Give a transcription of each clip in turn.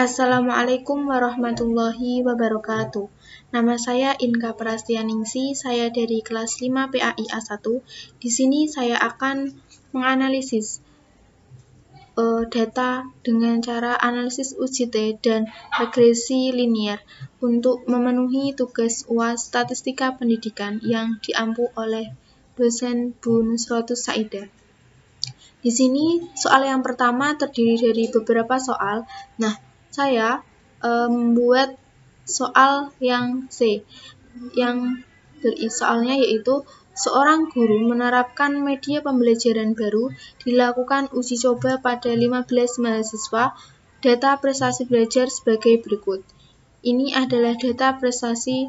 Assalamualaikum warahmatullahi wabarakatuh. Nama saya Inka Prastianingsi, saya dari kelas 5 PAI A1. Di sini saya akan menganalisis data dengan cara analisis UJT dan regresi linier untuk memenuhi tugas UAS Statistika Pendidikan yang diampu oleh dosen Bu Nusratus Saidah. Di sini soal yang pertama terdiri dari beberapa soal. Nah, saya membuat soal yang C, yang soalnya yaitu seorang guru menerapkan media pembelajaran baru, dilakukan uji coba pada 15 mahasiswa, data prestasi belajar sebagai berikut. Ini adalah data prestasi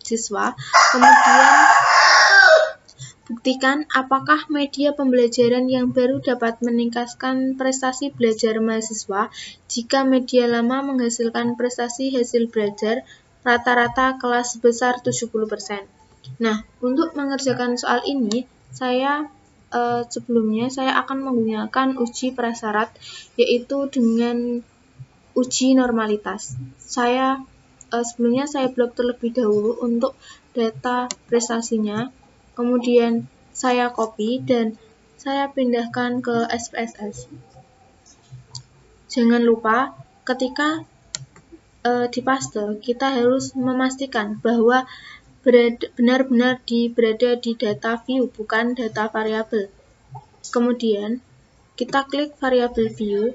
siswa, kemudian buktikan apakah media pembelajaran yang baru dapat meningkatkan prestasi belajar mahasiswa jika media lama menghasilkan prestasi hasil belajar rata-rata kelas sebesar 70%. Nah, untuk mengerjakan soal ini, sebelumnya saya akan menggunakan uji prasyarat, yaitu dengan uji normalitas. Sebelumnya saya blok terlebih dahulu untuk data prestasinya. Kemudian saya copy dan saya pindahkan ke SPSS. Jangan lupa ketika dipaste, kita harus memastikan bahwa benar-benar berada di data view, bukan data variabel. Kemudian kita klik variabel view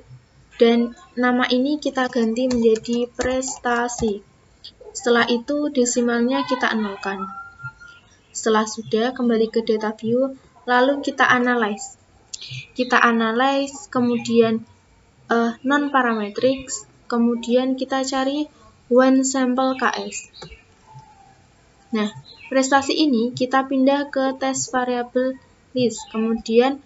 dan nama ini kita ganti menjadi prestasi. Setelah itu desimalnya kita nolkan. Setelah sudah, kembali ke data view, lalu kita analyze. Kemudian non-parametrics, kemudian kita cari one sample KS. Nah, prestasi ini kita pindah ke tes variable list. Kemudian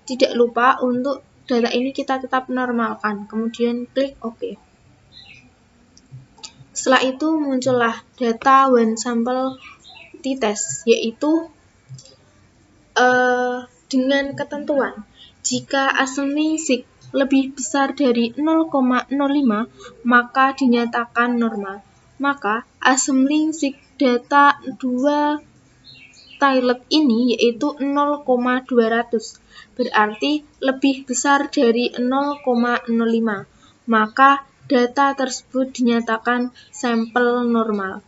tidak lupa untuk data ini kita tetap normalkan. Kemudian klik OK. Setelah itu muncullah data one sample t-test, yaitu dengan ketentuan jika assembling sig lebih besar dari 0,05 maka dinyatakan normal. Maka assembling sig data 2 tilet ini yaitu 0,200 berarti lebih besar dari 0,05 maka data tersebut dinyatakan sampel normal.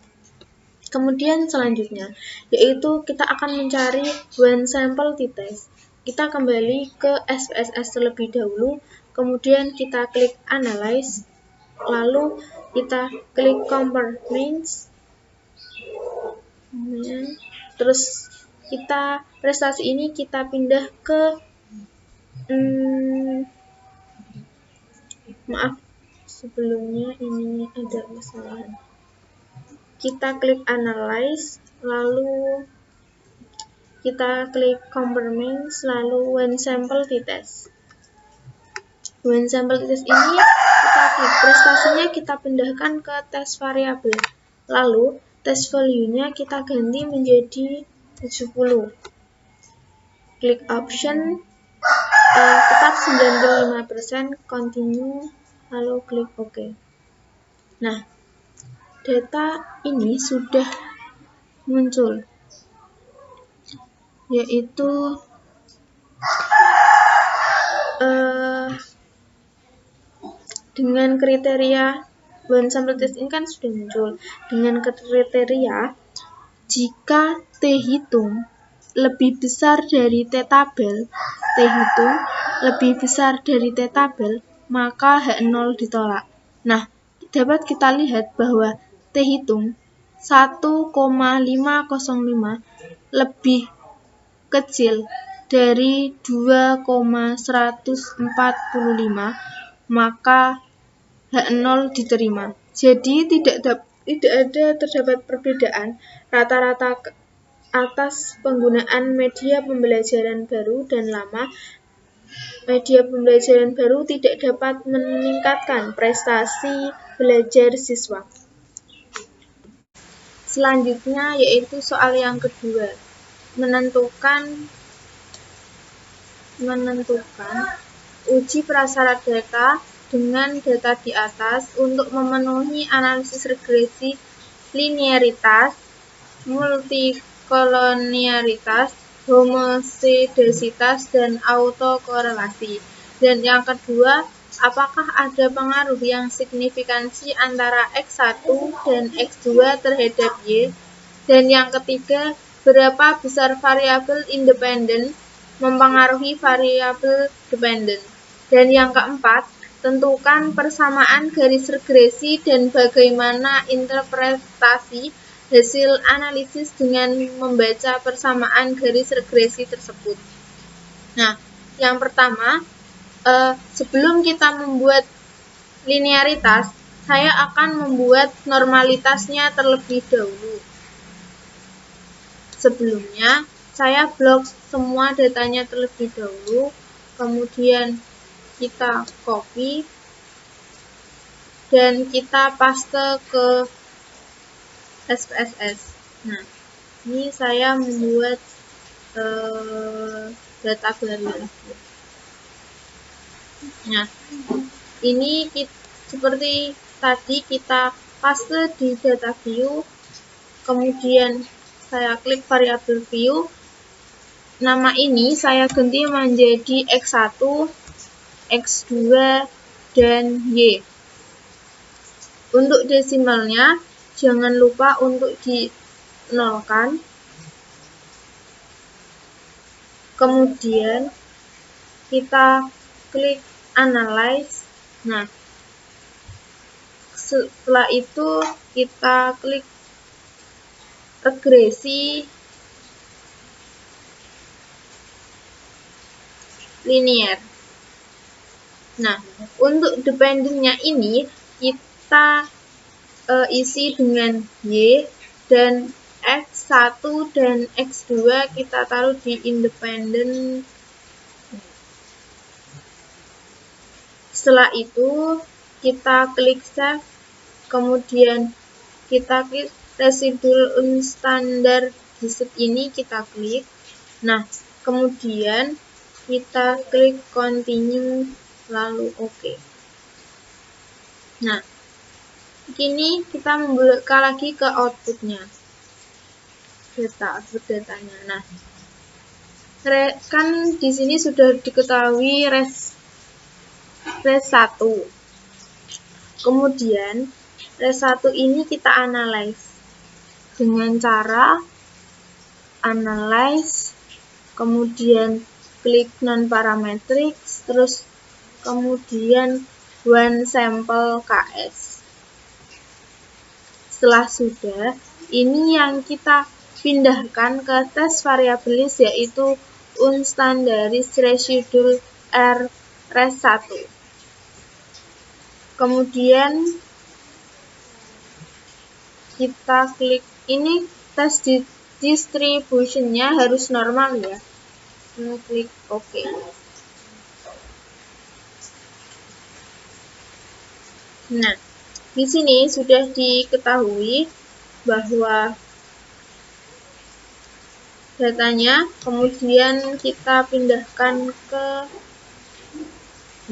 Kemudian selanjutnya, yaitu kita akan mencari one sample t-test. Kita kembali ke SPSS terlebih dahulu, kemudian kita klik analyze, lalu kita klik compare means, terus prestasi ini kita pindah ke maaf, sebelumnya ini ada kesalahan. Kita klik analyze, lalu kita klik compare means, lalu one sample t-test. One sample t-test ini kita klik prestasinya, kita pindahkan ke tes variabel. Lalu tes value-nya kita ganti menjadi 70. Klik option, tetap 95%, continue, lalu klik OK. Nah, data ini sudah muncul, yaitu dengan kriteria one sample test ini kan sudah muncul dengan kriteria jika T hitung lebih besar dari T tabel, maka H0 ditolak. Nah, dapat kita lihat bahwa T hitung 1,505 lebih kecil dari 2,145, maka H0 diterima. Jadi tidak ada terdapat perbedaan rata-rata atas penggunaan media pembelajaran baru dan lama. Media pembelajaran baru tidak dapat meningkatkan prestasi belajar siswa. Selanjutnya yaitu soal yang kedua, menentukan uji prasyarat data dengan data di atas untuk memenuhi analisis regresi linearitas, multikolonialitas, homosedasitas, dan autokorelasi. Dan yang kedua, apakah ada pengaruh yang signifikansi antara X1 dan X2 terhadap Y? Dan yang ketiga, berapa besar variabel independen mempengaruhi variabel dependen? Dan yang keempat, tentukan persamaan garis regresi dan bagaimana interpretasi hasil analisis dengan membaca persamaan garis regresi tersebut. Nah, yang pertama, sebelum kita membuat linearitas, saya akan membuat normalitasnya terlebih dahulu. Sebelumnya, saya blok semua datanya terlebih dahulu, kemudian kita copy dan kita paste ke SPSS. Nah, ini saya membuat data baru. Nah, ini seperti tadi kita paste di data view, kemudian saya klik variabel view. Nama ini saya ganti menjadi X1, X2, dan Y. Untuk desimalnya, jangan lupa untuk dinolkan. Kemudian kita klik analyze. Nah, setelah itu kita klik regresi linear. Nah, untuk dependennya ini kita isi dengan Y, dan X1 dan X2 kita taruh di independen. Setelah itu kita klik save, kemudian kita klik residual unstandardized ini kita klik. Nah, kemudian kita klik continue lalu OK. Nah, kini kita membuka lagi ke outputnya, output datanya. Nah, kan di sini sudah diketahui res 1. Kemudian res 1 ini kita analyze dengan cara analyze, kemudian klik non parametric, terus kemudian one sample KS. Setelah sudah, ini yang kita pindahkan ke tes variabilis, yaitu unstandardized residual R res 1. Kemudian kita klik ini, tes distributionnya harus normal ya. Klik OK. Nah, di sini sudah diketahui bahwa datanya kemudian kita pindahkan ke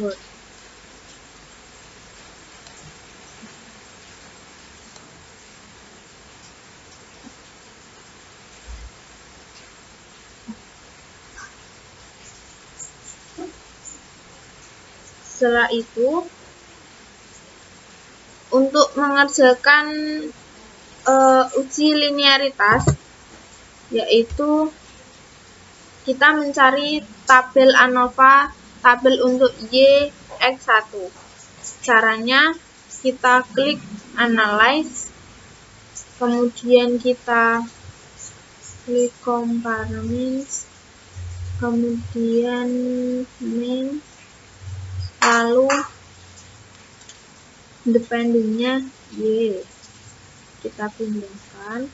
Word. Setelah itu, untuk mengerjakan uji linearitas, yaitu kita mencari tabel ANOVA, tabel untuk Y, X1. Caranya kita klik analyze, kemudian kita klik compartments, kemudian main, lalu independennya Y. Kita pindahkan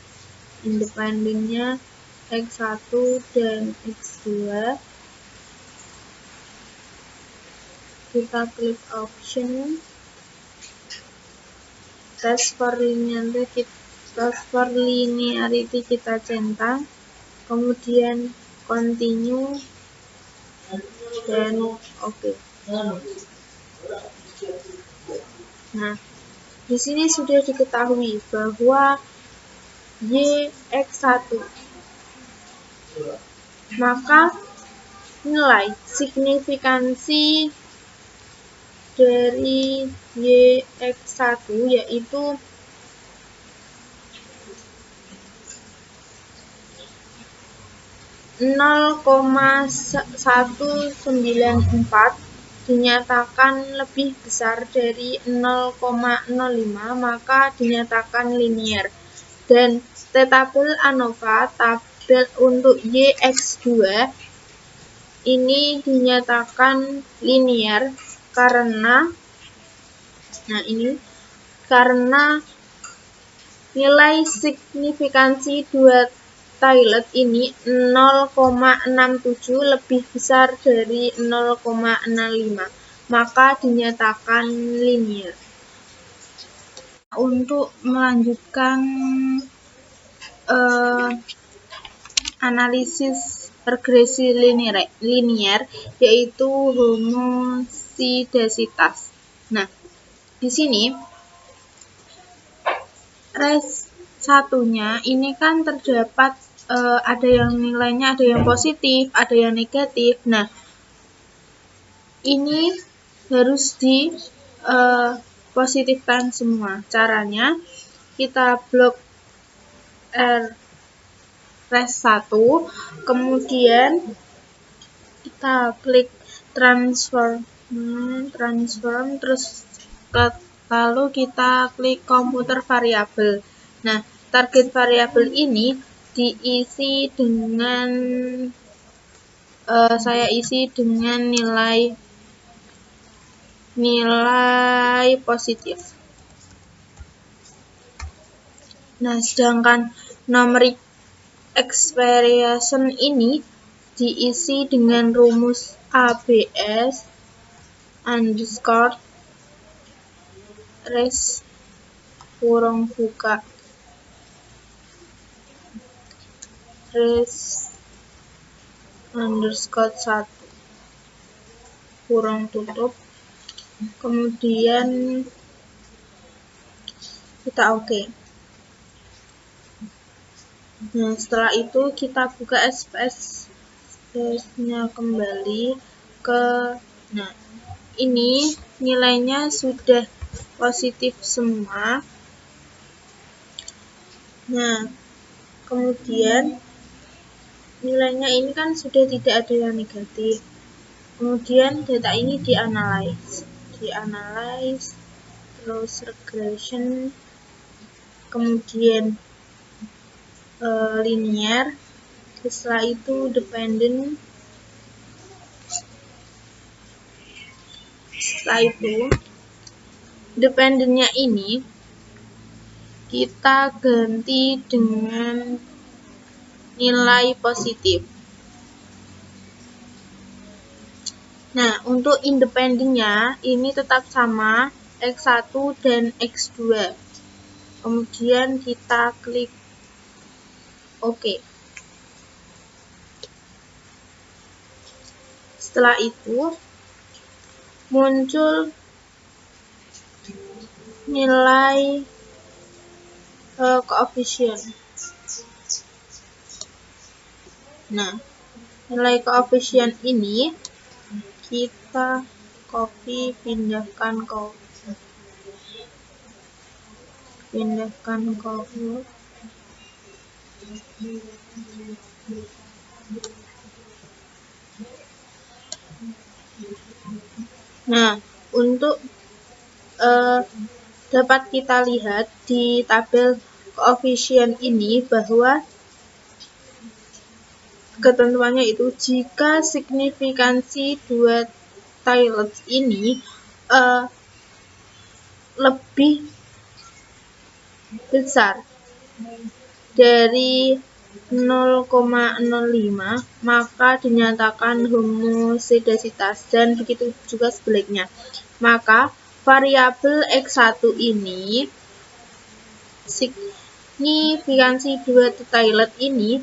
independennya X1 dan X2. Kita klik option, test for linearity kita centang, kemudian continue dan OK. Nah, di sini sudah diketahui bahwa YX1, maka nilai signifikansi dari YX1 yaitu 0,194 dinyatakan lebih besar dari 0,05, maka dinyatakan linier. Dan tabel ANOVA, tabel untuk YX2 ini dinyatakan linier karena nilai signifikansi dua Tailed ini 0,67 lebih besar dari 0,65, maka dinyatakan linier. Untuk melanjutkan analisis regresi linier yaitu homosidasitas. Nah, di sini res satunya ini kan terdapat ada yang nilainya ada yang positif, ada yang negatif. Nah, ini harus positifkan semua. Caranya kita blok res 1, kemudian kita klik transform, terus lalu kita klik komputer variabel. Nah, target variabel ini diisi dengan saya isi dengan nilai positif. Nah, sedangkan numeric expression ini diisi dengan rumus ABS underscore res kurung buka res underscore 1 kurung tutup, kemudian kita oke. Nah, setelah itu kita buka SPS-nya kembali ke, nah ini nilainya sudah positif semua. Nah, kemudian nilainya ini kan sudah tidak ada yang negatif. Kemudian data ini dianalisis, terus regression, kemudian linear, setelah itu dependent, setelah itu dependentnya ini kita ganti dengan nilai positif. Nah, untuk independennya ini tetap sama X1 dan X2. Kemudian kita klik OK. Setelah itu muncul nilai koefisien. Nah, nilai koefisien ini kita copy, pindahkan ke Nah, untuk dapat kita lihat di tabel koefisien ini bahwa ketentuannya itu jika signifikansi dua Tailed ini lebih besar dari 0,05 maka dinyatakan homosidasitas, dan begitu juga sebaliknya. Maka variabel X1 ini signifikansi dua Tailed ini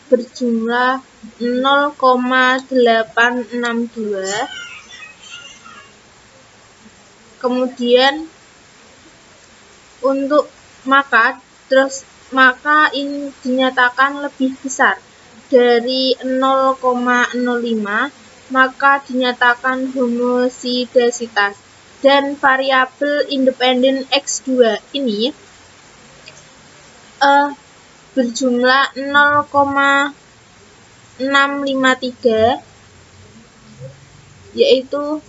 berjumlah 0,862 Kemudian untuk maka ini dinyatakan lebih besar dari 0,05, maka dinyatakan homozidasitas. Dan variabel independen X2 ini berjumlah 0,653, yaitu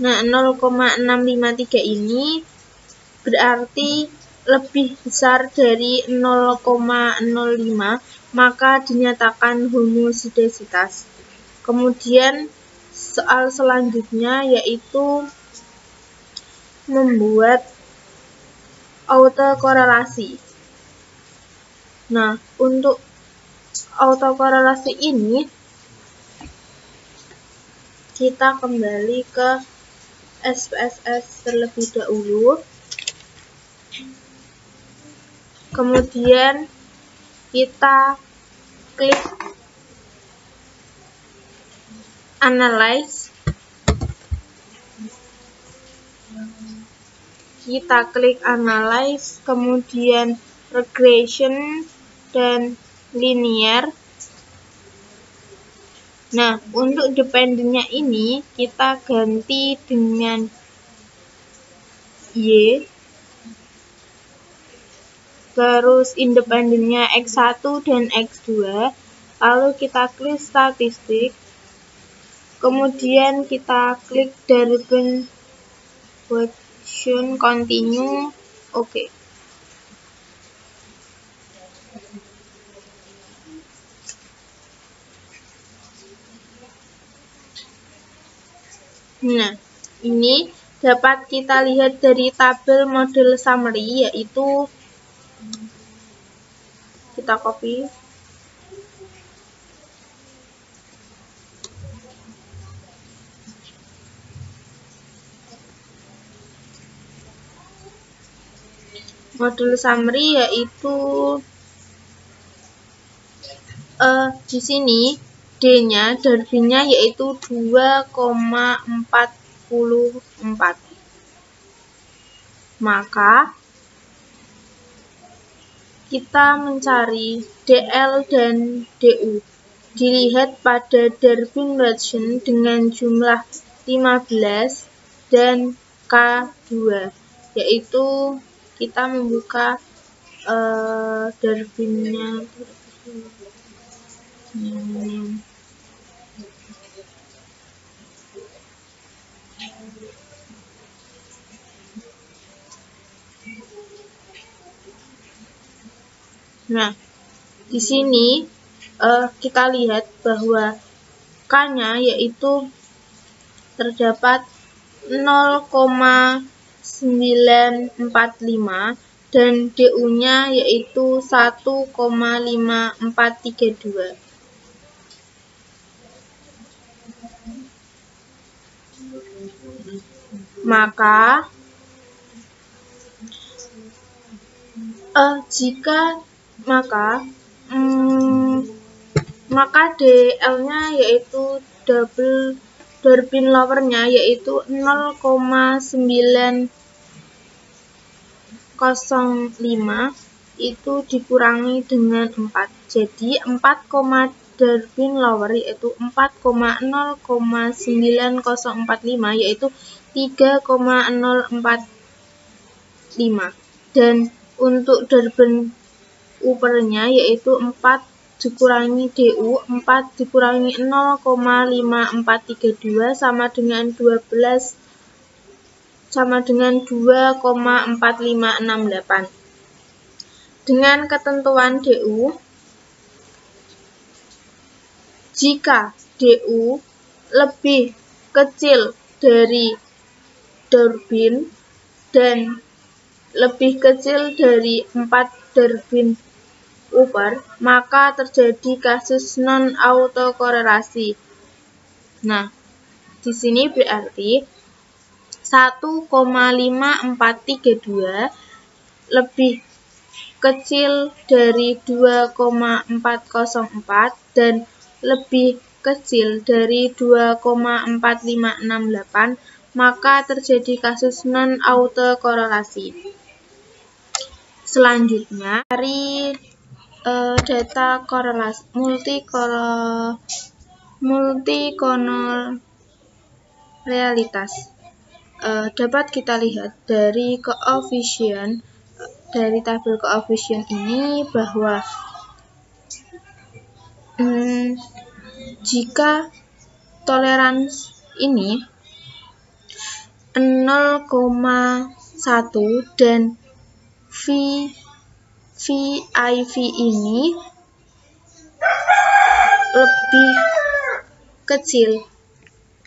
Nah, 0,653 ini berarti lebih besar dari 0,05, maka dinyatakan homozidasitas. Kemudian soal selanjutnya yaitu membuat autokorelasi. Nah, untuk autokorelasi ini kita kembali ke SPSS terlebih dahulu. Kemudian kita klik analyze. Kita klik analyze, kemudian regression dan linear. Nah, untuk dependennya ini kita ganti dengan Y. Terus independennya X1 dan X2. Lalu kita klik statistik. Kemudian kita klik derivation continue. Oke. Nah, ini dapat kita lihat dari tabel model summary, yaitu kita copy. Model summary yaitu di sini D-nya, Darwinnya yaitu 2,44. Maka kita mencari DL dan DU. Dilihat pada Darwin Ratio dengan jumlah 15 dan K2, yaitu kita membuka Darwinnya. Nah, di sini kita lihat bahwa K-nya yaitu terdapat 0,945 dan DU-nya yaitu 1,5432. Maka DL-nya yaitu double Darwin lower-nya yaitu 0,905 itu dikurangi dengan 4. Jadi 4, Darwin lower yaitu 4,0,9045 yaitu 3,045. Dan untuk Darwin uppernya yaitu 4 dikurangi DU, 4 dikurangi 0,5432 sama dengan 12 sama dengan 2,4568. Dengan ketentuan DU, jika DU lebih kecil dari Darwin dan lebih kecil dari 4 Darwin upper, maka terjadi kasus non-autokorelasi. Nah, di sini berarti 1,5432 lebih kecil dari 2,404 dan lebih kecil dari 2,4568, maka terjadi kasus non-autokorelasi. Selanjutnya, dari data korelasi multikonolrealitas. Dapat kita lihat dari koefisien dari tabel koefisien ini bahwa jika toleransi ini 0,1 dan VIV ini lebih kecil,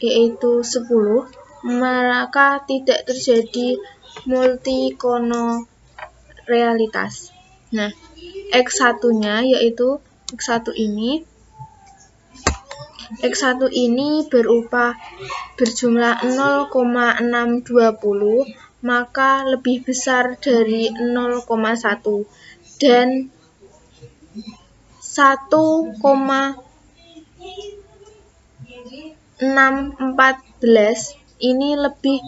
yaitu 10, maka tidak terjadi multikonolrealitas. Nah, X1-nya yaitu X1 ini berupa berjumlah 0,620, maka lebih besar dari 0,1 dan 1,614 ini lebih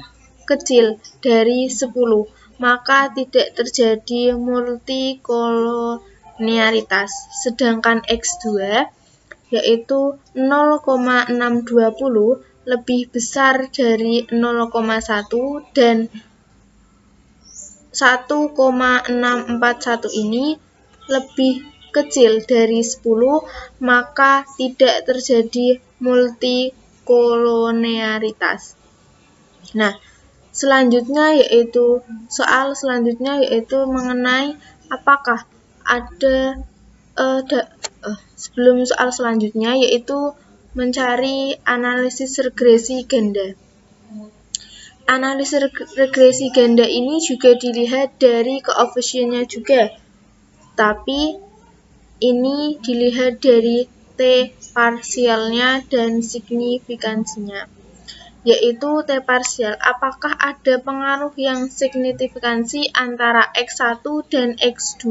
kecil dari 10, maka tidak terjadi multikolonialitas. Sedangkan X2 yaitu 0,620 lebih besar dari 0,1 dan 1,641 ini lebih kecil dari 10, maka tidak terjadi multikolonialitas. Nah, soal selanjutnya yaitu mengenai apakah ada sebelum soal selanjutnya yaitu mencari analisis regresi ganda. Analisis regresi ganda ini juga dilihat dari koefisiennya juga, tapi ini dilihat dari T parsialnya dan signifikansinya, yaitu T parsial. Apakah ada pengaruh yang signifikansi antara X1 dan X2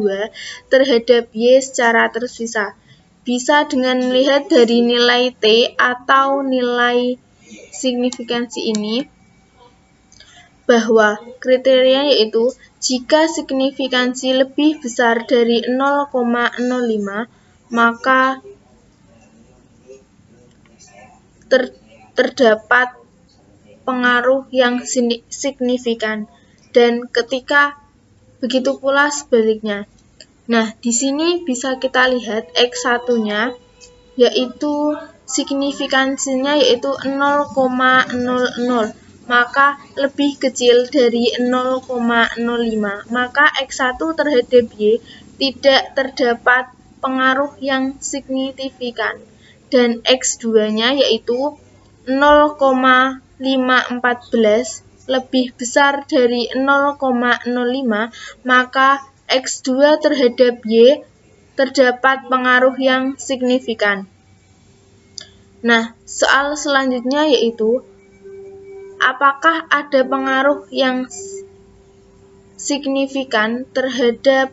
terhadap Y secara terpisah? Bisa dengan melihat dari nilai T atau nilai signifikansi ini, bahwa kriteria yaitu jika signifikansi lebih besar dari 0,05, maka terdapat pengaruh yang signifikan, dan ketika begitu pula sebaliknya. Nah, di sini bisa kita lihat X1-nya yaitu signifikansinya yaitu 0,00, maka lebih kecil dari 0,05, maka X1 terhadap Y tidak terdapat pengaruh yang signifikan, dan X2-nya yaitu 0,514 lebih besar dari 0,05, maka X2 terhadap Y terdapat pengaruh yang signifikan. Nah, soal selanjutnya yaitu apakah ada pengaruh yang signifikan terhadap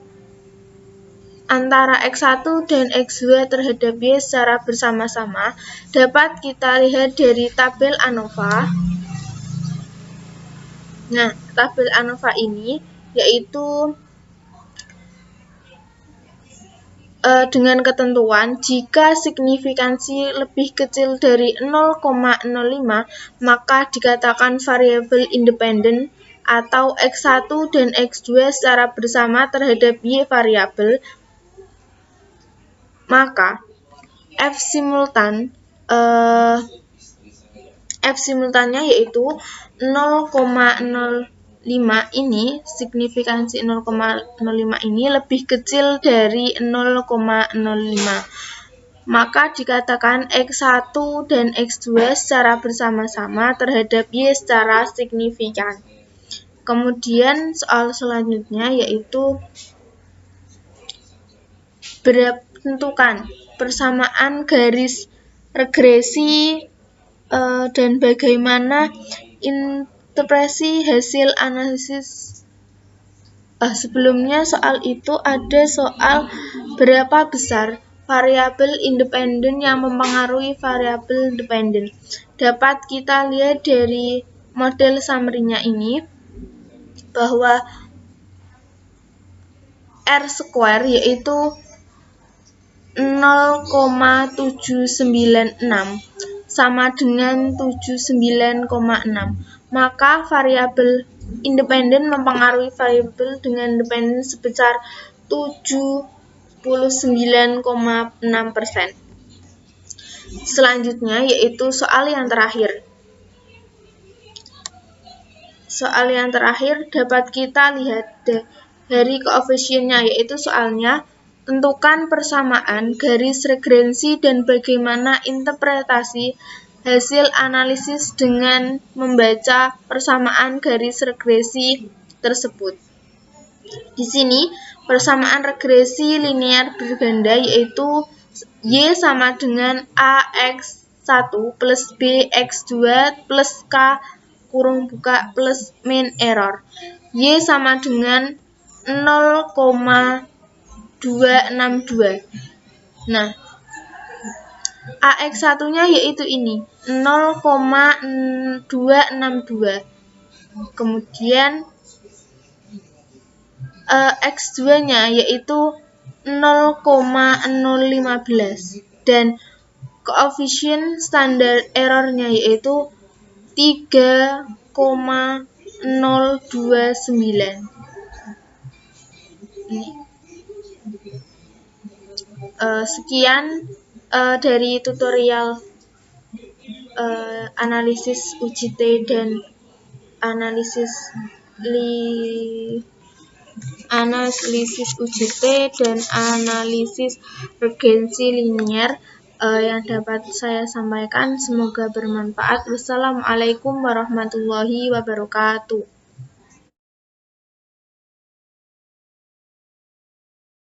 antara X1 dan X2 terhadap Y secara bersama-sama. Dapat kita lihat dari tabel ANOVA. Nah, tabel ANOVA ini yaitu dengan ketentuan jika signifikansi lebih kecil dari 0,05, maka dikatakan variabel independen, atau X1 dan X2 secara bersama terhadap Y variabel, maka F simultannya yaitu 0,05 ini, signifikansi 0,05 ini lebih kecil dari 0,05, maka dikatakan X1 dan X2 secara bersama-sama terhadap Y secara signifikan. Kemudian soal selanjutnya yaitu tentukan persamaan garis regresi dan bagaimana interpretasi hasil analisis Sebelumnya soal itu ada soal berapa besar variabel independen yang mempengaruhi variabel dependen. Dapat kita lihat dari model summary-nya ini bahwa R square yaitu 0,796 sama dengan 79,6. Maka variabel independen mempengaruhi variabel dengan dependen sebesar 79,6%. Selanjutnya yaitu soal yang terakhir. Soal yang terakhir dapat kita lihat dari koefisiennya, yaitu soalnya tentukan persamaan garis regresi dan bagaimana interpretasi hasil analisis dengan membaca persamaan garis regresi tersebut. Di sini persamaan regresi linear berganda yaitu Y sama dengan AX1 plus BX2 plus K kurung buka plus mean error. Y sama dengan 0,262. Nah, AX1-nya yaitu ini, 0,262. Kemudian X2-nya yaitu 0,015 dan koefisien standar error-nya yaitu 3,029. Sekian dari tutorial analisis UJT dan analisis UJT dan analisis regresi linear yang dapat saya sampaikan. Semoga bermanfaat. Wassalamualaikum warahmatullahi wabarakatuh.